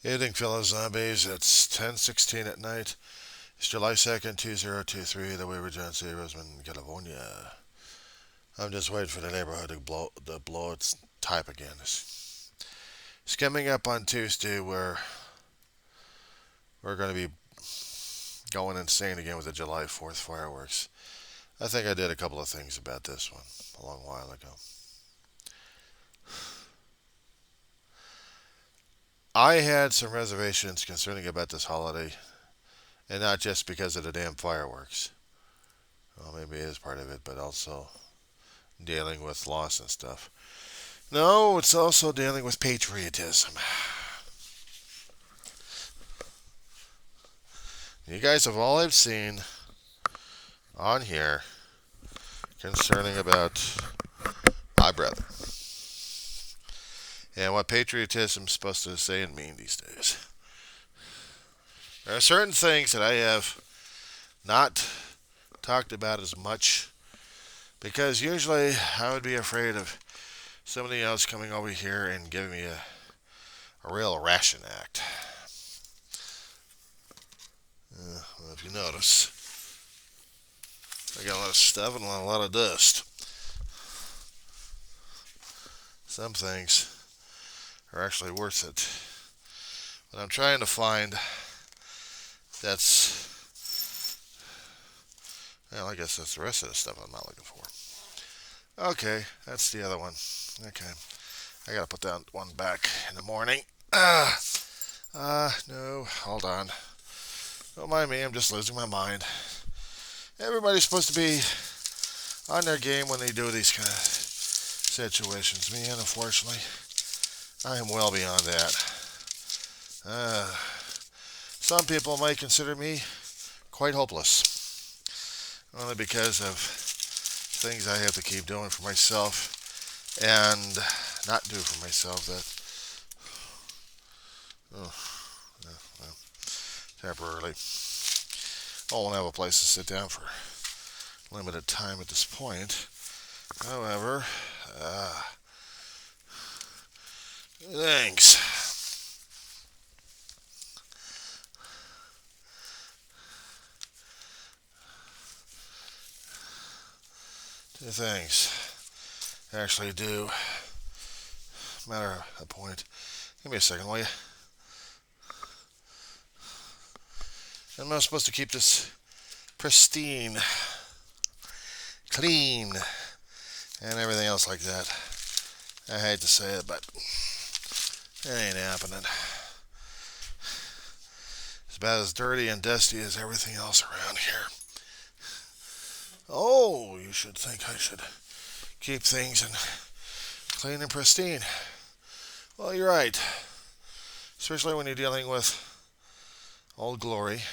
Evening, fellow zombies. It's 10:16 at night. It's July 2nd, 2023, the Wayward John C. Roseman, California. I'm just waiting for the neighborhood to blow its type again. It's coming up on Tuesday where we're going to be going insane again with the July 4th fireworks. I think I did a couple of things about this one a long while ago. I had some reservations concerning about this holiday, and not just because of the damn fireworks. Well, maybe it is part of it, but also dealing with loss and stuff. No, it's also dealing with patriotism. You guys have all I've seen on here concerning about my brother and what patriotism is supposed to say and mean these days. There are certain things that I have not talked about as much because usually I would be afraid of somebody else coming over here and giving me a real ration act. Well, if you notice, I got a lot of stuff and a lot of dust. Some things are actually worth it. But I'm trying to find that's, well, I guess that's the rest of the stuff I'm not looking for. Okay, that's the other one. Okay, I gotta put that one back in the morning. No, hold on. Don't mind me, I'm just losing my mind. Everybody's supposed to be on their game when they do these kind of situations. Me, unfortunately, I am well beyond that. Some people might consider me quite hopeless, only because of things I have to keep doing for myself and not do for myself that, well, temporarily. I won't have a place to sit down for limited time at this point. However, thanks. Two things actually do matter a point. Give me a second, will you? I'm not supposed to keep this pristine, clean, and everything else like that. I hate to say it, but it ain't happening. It's about as dirty and dusty as everything else around here. Oh, you should think I should keep things in clean and pristine. Well, you're right. Especially when you're dealing with Old Glory.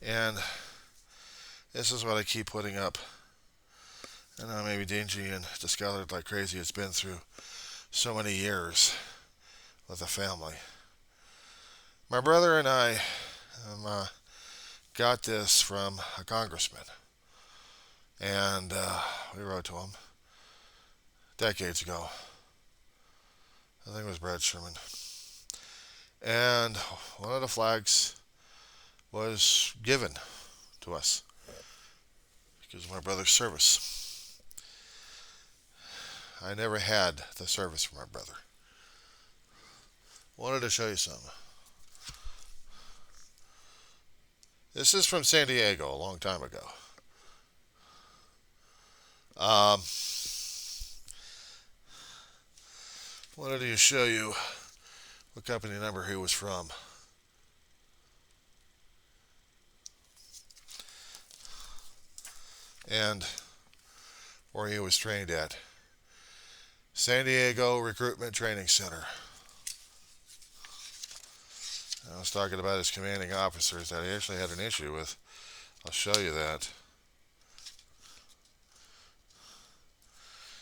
And this is what I keep putting up. I know maybe dingy and discolored like crazy. It's been through so many years with the family. My brother and I got this from a congressman. And we wrote to him decades ago. I think it was Brad Sherman. And one of the flags was given to us because of my brother's service. I never had the service for my brother. Wanted to show you some. This is from San Diego a long time ago. Wanted to show you what company number he was from. And where he was trained at. San Diego Recruitment Training Center. I was talking about his commanding officers that he actually had an issue with. I'll show you that.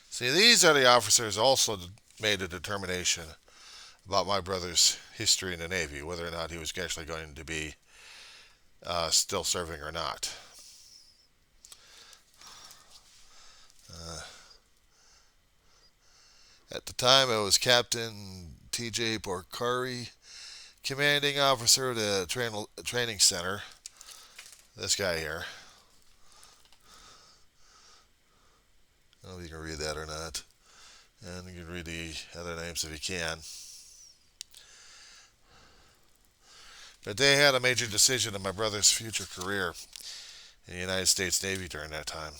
See, these are the officers also made a determination about my brother's history in the Navy, whether or not he was actually going to be still serving or not. At the time, it was Captain T.J. Porcari, commanding officer of the training center. This guy here. I don't know if you can read that or not. And you can read the other names if you can. But they had a major decision in my brother's future career in the United States Navy during that time.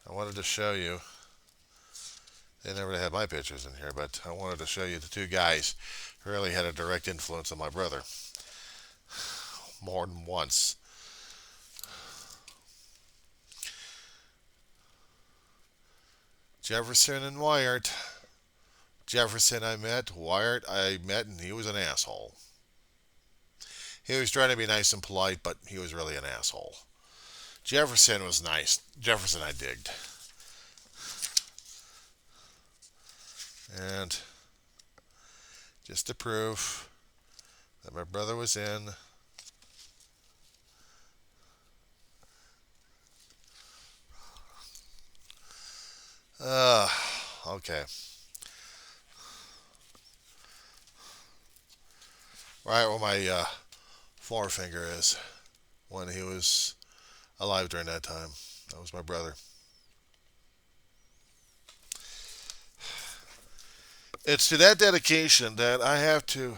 I wanted to show you. They never had my pictures in here, but I wanted to show you the two guys who really had a direct influence on my brother. More than once. Jefferson and Wyatt. Jefferson I met, Wyatt I met, and he was an asshole. He was trying to be nice and polite, but he was really an asshole. Jefferson was nice. Jefferson I digged. And just to prove that my brother was in. Okay. Right where my forefinger is when he was alive during that time. That was my brother. It's to that dedication that I have to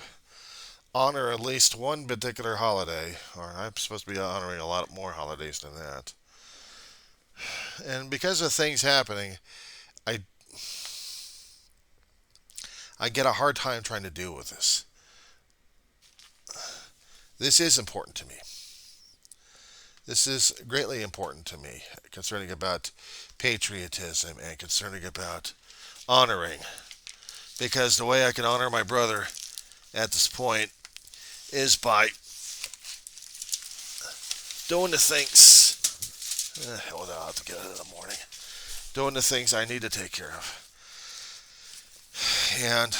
honor at least one particular holiday, or I'm supposed to be honoring a lot more holidays than that. And because of things happening, I get a hard time trying to deal with this. This is important to me. This is greatly important to me, concerning about patriotism and concerning about honoring. Because the way I can honor my brother at this point is by doing the things. Hell, I'll have to get it in the morning. Doing the things I need to take care of. And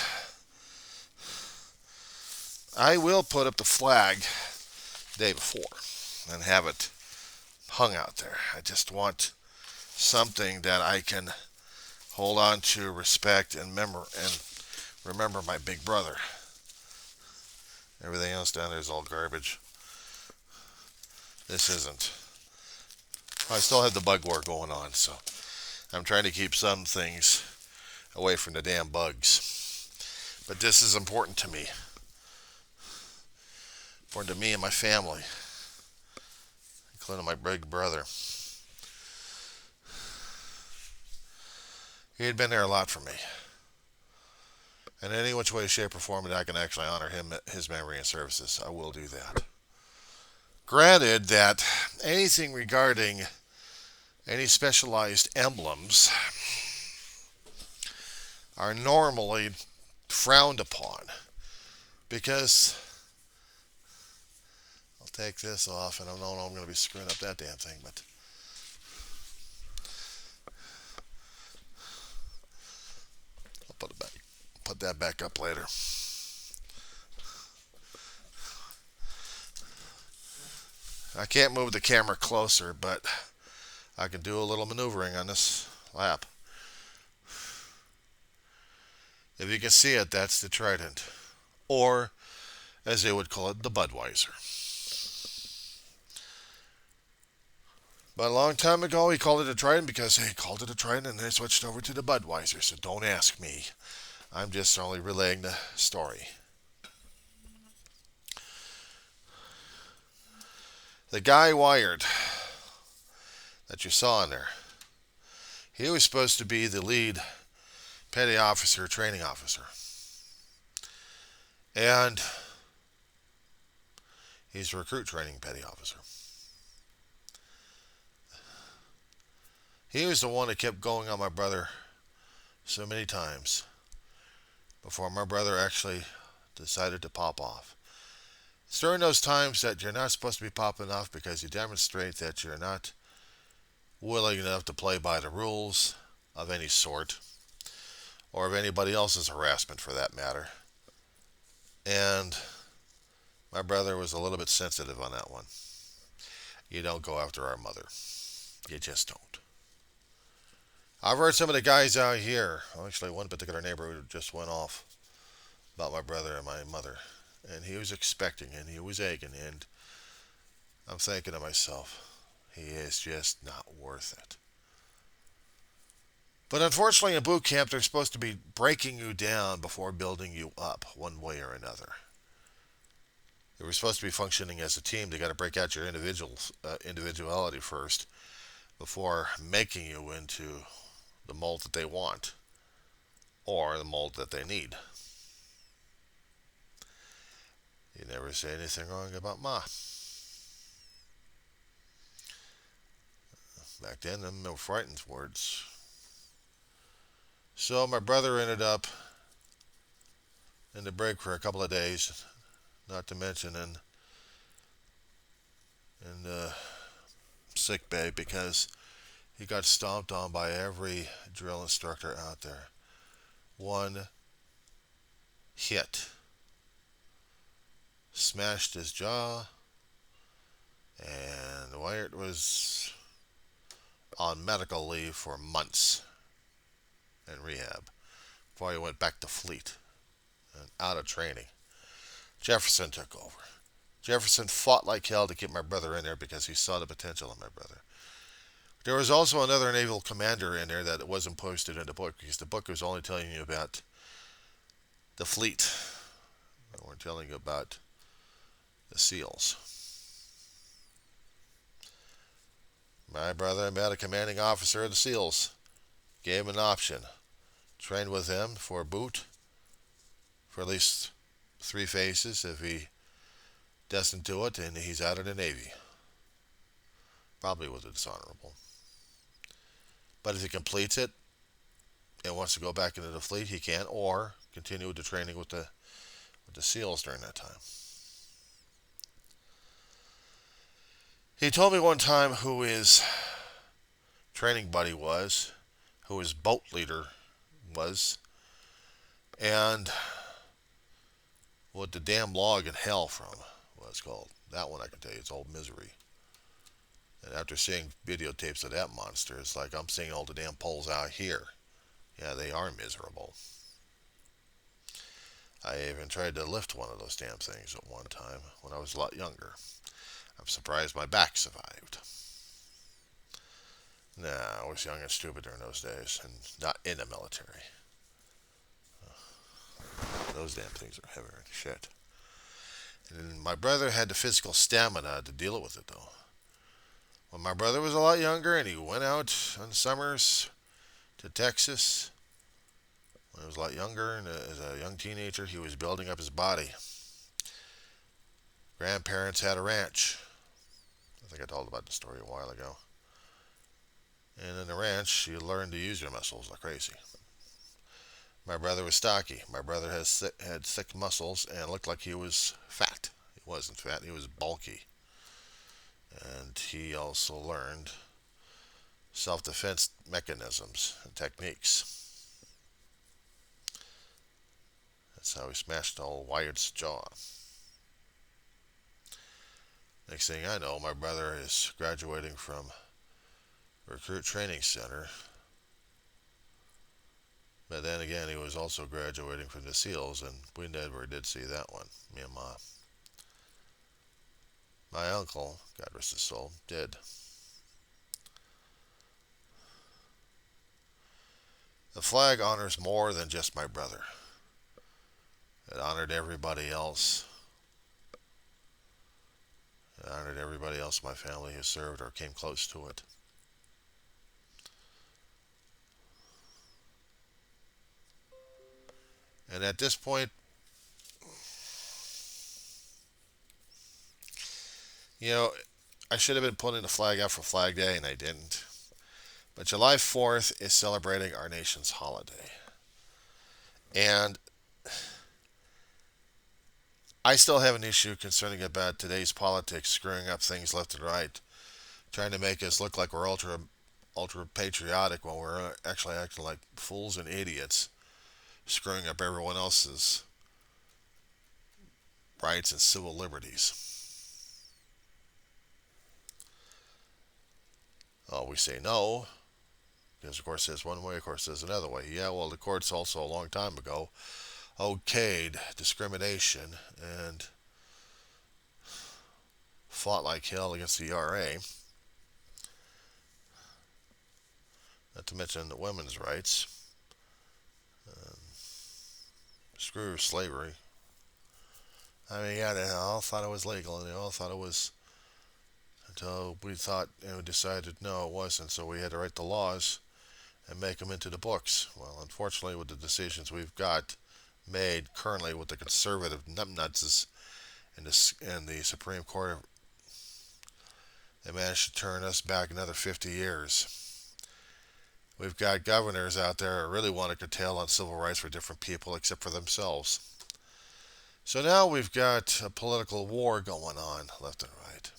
I will put up the flag the day before and have it hung out there. I just want something that I can hold on to, respect, and remember my big brother. Everything else down there is all garbage. This isn't. I still have the bug war going on, so I'm trying to keep some things away from the damn bugs. But this is important to me. Important to me and my family, including my big brother. He had been there a lot for me. And in any which way, shape, or form that I can actually honor him, his memory and services, I will do that. Granted that anything regarding any specialized emblems are normally frowned upon, because I'll take this off, and I don't know I'm going to be screwing up that damn thing, but I'll put it back. Put that back up later. I can't move the camera closer, but I can do a little maneuvering on this lap. If you can see it, that's the Trident. Or, as they would call it, the Budweiser. But a long time ago, he called it a Trident because he called it a Trident and they switched over to the Budweiser. So don't ask me. I'm just only relaying the story. The guy Wired that you saw in there, he was supposed to be the lead petty officer, training officer. And he's a recruit training petty officer. He was the one that kept going on my brother so many times before my brother actually decided to pop off. It's during those times that you're not supposed to be popping off because you demonstrate that you're not willing enough to play by the rules of any sort, or of anybody else's harassment for that matter. And my brother was a little bit sensitive on that one. You don't go after our mother. You just don't. I've heard some of the guys out here, actually one particular neighbor who just went off about my brother and my mother. And he was expecting and he was egging. And I'm thinking to myself, he is just not worth it. But unfortunately, in boot camp, they're supposed to be breaking you down before building you up, one way or another. They were supposed to be functioning as a team. They got to break out your individuality first before making you into the mold that they want or the mold that they need. You never say anything wrong about Ma. Back then, them no frightened words. So my brother ended up in the break for a couple of days, not to mention in the sick bay because he got stomped on by every drill instructor out there. One hit smashed his jaw, and Wyatt was on medical leave for months in rehab before he went back to Fleet and out of training. Jefferson took over. Jefferson fought like hell to keep my brother in there because he saw the potential in my brother. There was also another naval commander in there that wasn't posted in the book because the book was only telling you about the fleet. They weren't telling you about the SEALs. My brother met a commanding officer of the SEALs. Gave him an option. Trained with him for a boot for at least 3 phases if he doesn't do it, and he's out of the Navy. Probably was dishonorable. But if he completes it and wants to go back into the fleet, he can, or continue with the training with the SEALs during that time. He told me one time who his training buddy was, who his boat leader was, and what the damn log in hell from was called. That one I can tell you, it's Old Misery. And after seeing videotapes of that monster, it's like I'm seeing all the damn poles out here. Yeah, they are miserable. I even tried to lift one of those damn things at one time when I was a lot younger. I'm surprised my back survived. Nah, I was young and stupid during those days, and not in the military. Those damn things are heavier than shit. And my brother had the physical stamina to deal with it, though. When my brother was a lot younger and he went out on summers to Texas, when he was a lot younger and as a young teenager, he was building up his body. Grandparents had a ranch. I think I told about the story a while ago. And in the ranch, you learn to use your muscles like crazy. My brother was stocky. My brother had thick muscles and looked like he was fat. He wasn't fat, he was bulky. And he also learned self-defense mechanisms and techniques. That's how he smashed old Wyatt's jaw. Next thing I know, my brother is graduating from Recruit Training Center. But then again, he was also graduating from the SEALs, and we never did see that one, me and Ma. My uncle, God rest his soul, did. The flag honors more than just my brother. It honored everybody else. It honored everybody else in my family who served or came close to it. And at this point, you know, I should have been putting the flag out for Flag Day, and I didn't. But July 4th is celebrating our nation's holiday. And I still have an issue concerning about today's politics screwing up things left and right, trying to make us look like we're ultra patriotic when we're actually acting like fools and idiots, screwing up everyone else's rights and civil liberties. Oh, we say no, Because, of course, there's one way, of course, there's another way. Yeah, well, the courts also, a long time ago, okayed discrimination and fought like hell against the ERA, not to mention the women's rights. Screw slavery. I mean, yeah, they all thought it was legal, and they all thought it was, until we thought, decided no, it wasn't. So we had to write the laws and make them into the books. Well, unfortunately, with the decisions we've got made currently with the conservative numbnuts in the Supreme Court, they managed to turn us back another 50 years. We've got governors out there who really want to curtail on civil rights for different people except for themselves. So now we've got a political war going on left and right.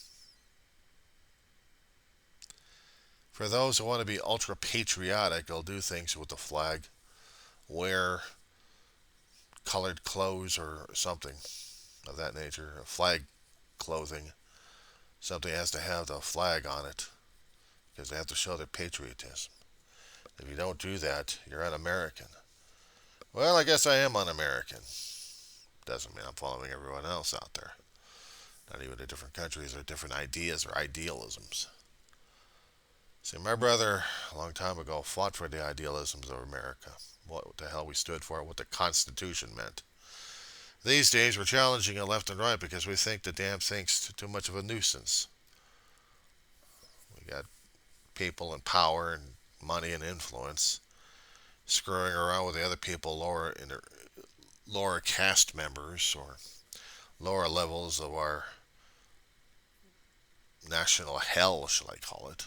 For those who want to be ultra patriotic, they'll do things with the flag, wear colored clothes or something of that nature, flag clothing. Something has to have the flag on it because they have to show their patriotism. If you don't do that, you're un-American. Well, I guess I am un-American. Doesn't mean I'm following everyone else out there. Not even the different countries or different ideas or idealisms. See, my brother, a long time ago, fought for the idealisms of America. What the hell we stood for, what the Constitution meant. These days, we're challenging it left and right because we think the damn thing's too much of a nuisance. We got people in power and money and influence screwing around with the other people lower caste members or lower levels of our national hell, shall I call it.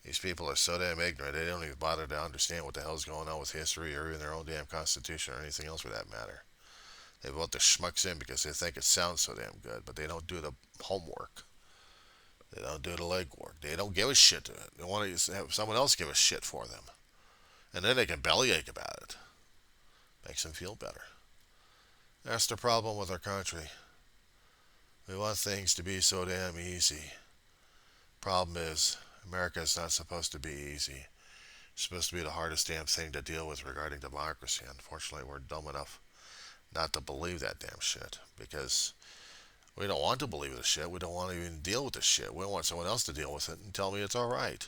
These people are so damn ignorant, they don't even bother to understand what the hell's going on with history or even their own damn constitution or anything else for that matter. They vote the schmucks in because they think it sounds so damn good, but they don't do the homework. They don't do the legwork. They don't give a shit to it. They want to have someone else give a shit for them. And then they can bellyache about it. Makes them feel better. That's the problem with our country. We want things to be so damn easy. Problem is, America is not supposed to be easy. It's supposed to be the hardest damn thing to deal with regarding democracy. Unfortunately, we're dumb enough not to believe that damn shit because we don't want to believe this shit. We don't want to even deal with this shit. We want someone else to deal with it and tell me it's all right.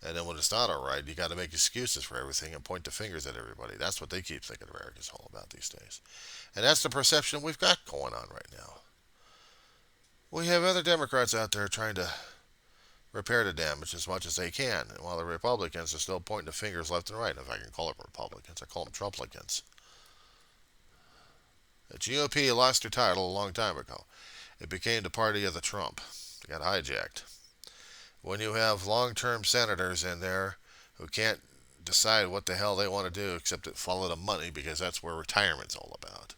And then when it's not all right, you got to make excuses for everything and point the fingers at everybody. That's what they keep thinking America's all about these days. And that's the perception we've got going on right now. We have other Democrats out there trying to repair the damage as much as they can, while the Republicans are still pointing the fingers left and right. If I can call them Republicans, I call them Trumplicans. The GOP lost their title a long time ago. It became the party of the Trump. It got hijacked. When you have long-term senators in there who can't decide what the hell they want to do except to follow the money, because that's where retirement's all about.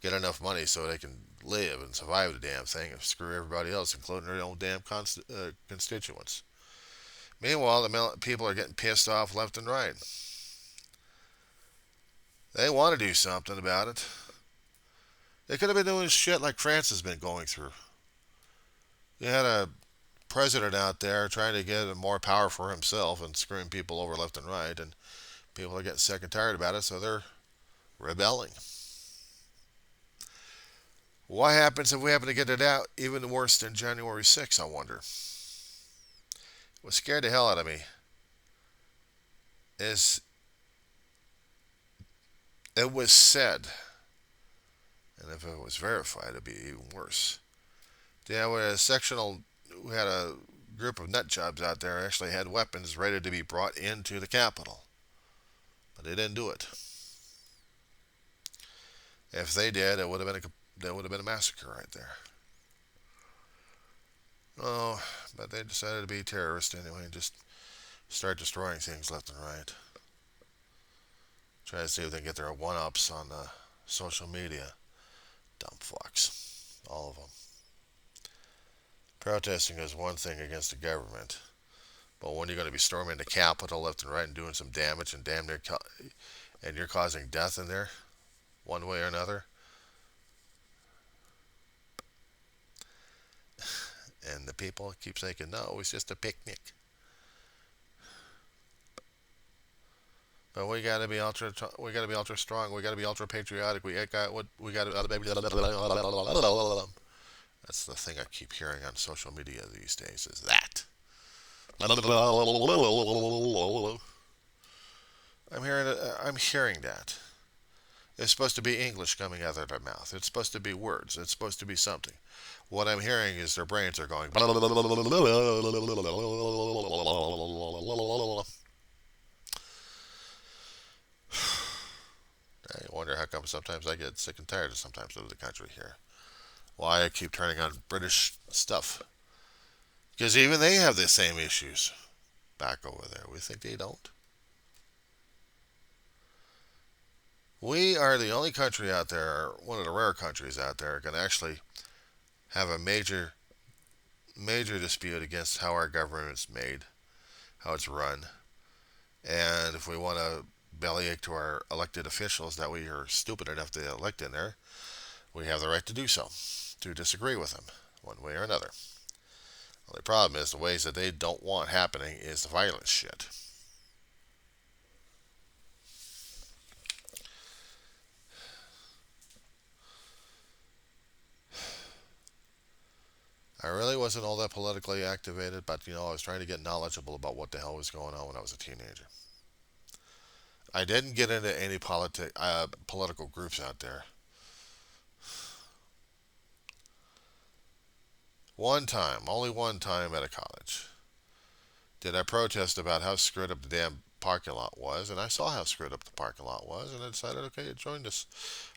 Get enough money so they can live and survive the damn thing and screw everybody else, including their own damn constituents. Meanwhile, the people are getting pissed off left and right. They want to do something about it. They could have been doing shit like France has been going through. You had a president out there trying to get more power for himself and screwing people over left and right, and people are getting sick and tired about it, so they're rebelling. What happens if we happen to get it out even worse than January 6th, I wonder? What scared the hell out of me is it was said, and if it was verified, it'd be even worse. Yeah, we had a group of nut jobs out there actually had weapons ready to be brought into the Capitol, but they didn't do it. If they did, there would have been a massacre right there. Oh, but they decided to be terrorists anyway and just start destroying things left and right. Try to see if they can get their one-ups on social media. Dumb fucks. All of them. Protesting is one thing against the government, but when you're going to be storming the Capitol left and right and doing some damage and damn near and you're causing death in there, one way or another, And the people keep thinking, no, it's just a picnic. But we got to be ultra. We got to be ultra strong. We got to be ultra patriotic. We got what we got to. That's the thing I keep hearing on social media these days. Is that? I'm hearing that. It's supposed to be English coming out of their mouth. It's supposed to be words. It's supposed to be something. What I'm hearing is their brains are going. I wonder how come sometimes I get sick and tired of sometimes of the country here. Why I keep turning on British stuff. Because even they have the same issues back over there. We think they don't. We are the only country out there, one of the rare countries out there, can actually have a major dispute against how our government's made, how it's run, and if we want to bellyache to our elected officials that we are stupid enough to elect in there, we have the right to do so, to disagree with them, one way or another. The only problem is the ways that they don't want happening is the violent shit. I really wasn't all that politically activated, but I was trying to get knowledgeable about what the hell was going on when I was a teenager. I didn't get into any political groups out there. One time, only one time at a college, did I protest about how screwed up the damn parking lot was, and I saw how screwed up the parking lot was, and I decided, okay, I joined this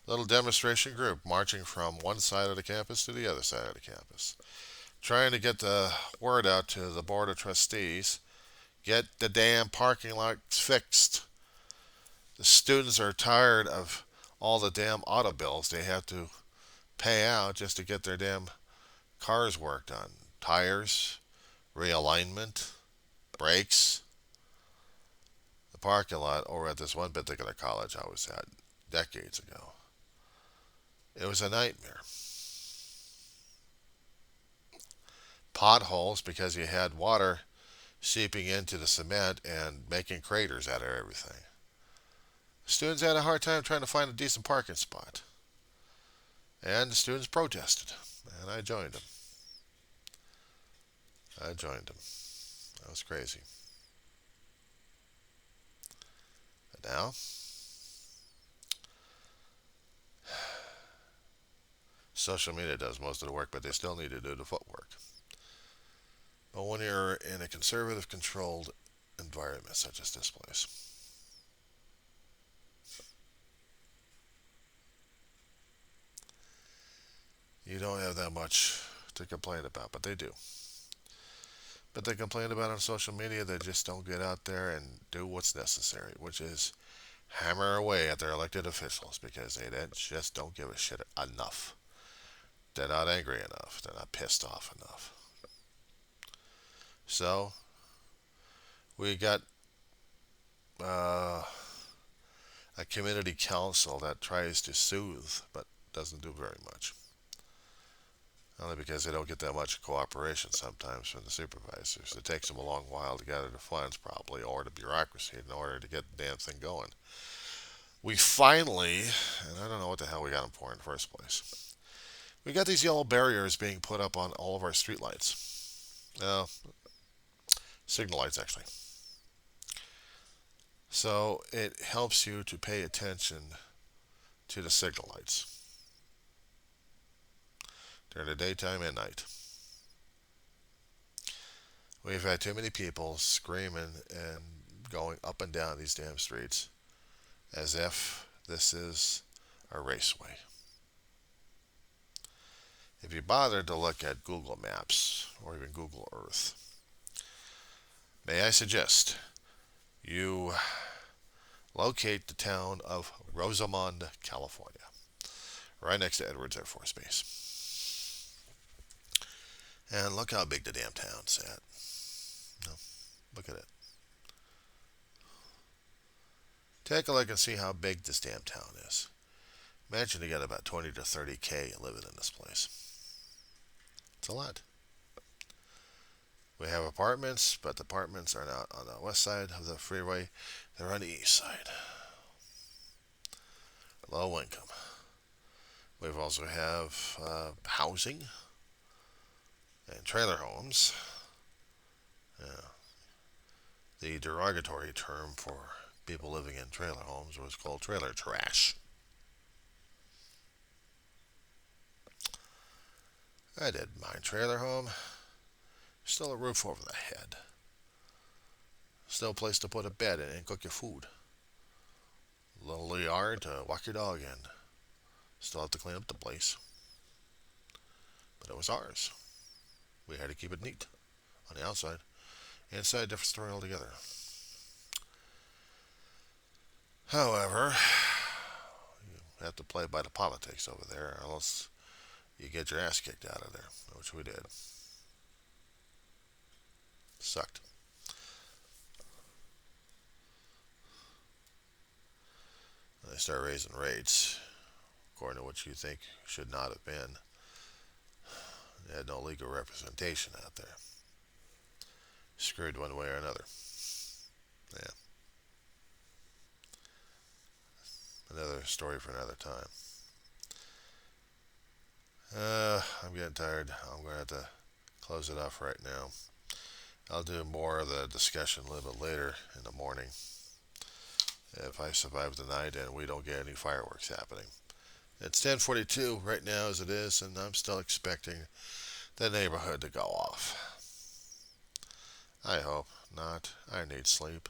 little demonstration group marching from one side of the campus to the other side of the campus, trying to get the word out to the board of trustees, get the damn parking lots fixed. The students are tired of all the damn auto bills they have to pay out just to get their damn cars worked on. Tires, realignment, brakes. The parking lot over at this one particular college I was at decades ago. It was a nightmare. Potholes because you had water seeping into the cement and making craters out of everything. Students had a hard time trying to find a decent parking spot. And the students protested. And I joined them. That was crazy. But now, social media does most of the work, but they still need to do the footwork. But when you're in a conservative controlled environment such as this place, you don't have that much to complain about, but they do. But they complain about on social media, they just don't get out there and do what's necessary, which is hammer away at their elected officials because they just don't give a shit enough. They're not angry enough. They're not pissed off enough. So, we got a community council that tries to soothe, but doesn't do very much. Only because they don't get that much cooperation sometimes from the supervisors. It takes them a long while to gather the funds, probably, or the bureaucracy in order to get the damn thing going. We finally, and I don't know what the hell we got them for in the first place, we got these yellow barriers being put up on all of our streetlights. Signal lights, actually. So it helps you to pay attention to the signal lights during the daytime and night. We've had too many people screaming and going up and down these damn streets as if this is a raceway. If you bother to look at Google Maps or even Google Earth, may I suggest you locate the town of Rosamond, California, right next to Edwards Air Force Base. And look how big the damn town's at. No, look at it. Take a look and see how big this damn town is. Imagine you got about 20 to 30K living in this place. It's a lot. We have apartments, but the apartments are not on the west side of the freeway. They're on the east side. Low income. We also have housing and trailer homes. Yeah. The derogatory term for people living in trailer homes was called trailer trash. I did my trailer home. Still a roof over the head. Still a place to put a bed in and cook your food. Little yard to walk your dog in. Still have to clean up the place. But it was ours. We had to keep it neat on the outside. Inside, different story altogether. However, you have to play by the politics over there, or else you get your ass kicked out of there, which we did. Sucked. They start raising rates according to what you think should not have been. They had no legal representation out there. Screwed one way or another. Yeah. Another story for another time. I'm getting tired. I'm going to have to close it off right now. I'll do more of the discussion a little bit later in the morning. If I survive the night and we don't get any fireworks happening. It's 10:42 right now as it is, and I'm still expecting the neighborhood to go off. I hope not. I need sleep.